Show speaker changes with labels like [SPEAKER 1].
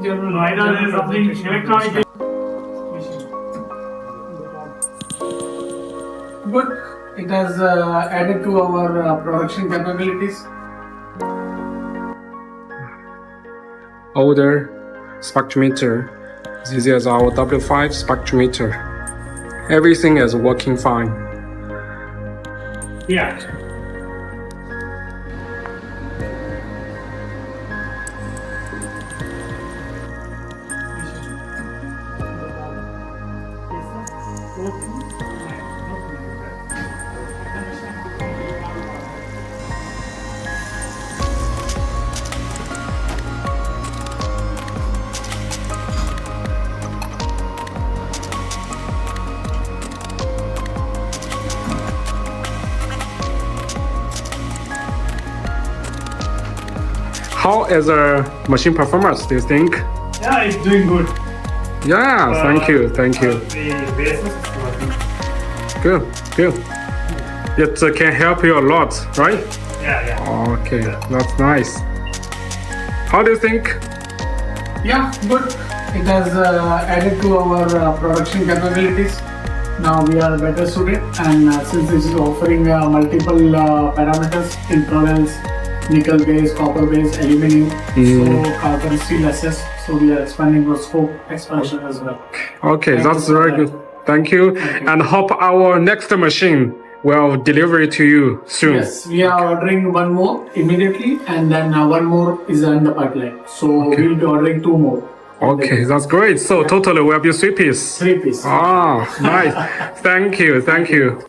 [SPEAKER 1] There is something electronic.
[SPEAKER 2] Good. It has added to our production capabilities.
[SPEAKER 3] Older spectrometer. This is our W5 spectrometer. Everything is working fine.
[SPEAKER 1] Yeah.
[SPEAKER 3] How is the machine performance, do you think?
[SPEAKER 1] Yeah, it's doing good.
[SPEAKER 3] Yeah, thank you.
[SPEAKER 1] The basis is working.
[SPEAKER 3] Good. It can help you a lot, right?
[SPEAKER 1] Yeah.
[SPEAKER 3] Okay, that's nice. How do you think?
[SPEAKER 2] Yeah, good. It has added to our production capabilities. Now we are better suited, and since this is offering multiple parameters, infravels, nickel base, copper base, aluminum, so carbon steel SS. So we are expanding our scope expansion as well.
[SPEAKER 3] Okay,
[SPEAKER 2] Thank
[SPEAKER 3] that's
[SPEAKER 2] you for
[SPEAKER 3] very
[SPEAKER 2] that.
[SPEAKER 3] good. Thank you. And hope our next machine will deliver it to you soon.
[SPEAKER 2] Yes, we are ordering one more immediately, and then one more is in the pipeline. So we'll be ordering two more.
[SPEAKER 3] Okay, that's great. So totally will be 3 pieces.
[SPEAKER 2] 3 pieces.
[SPEAKER 3] Ah, nice. Thank you.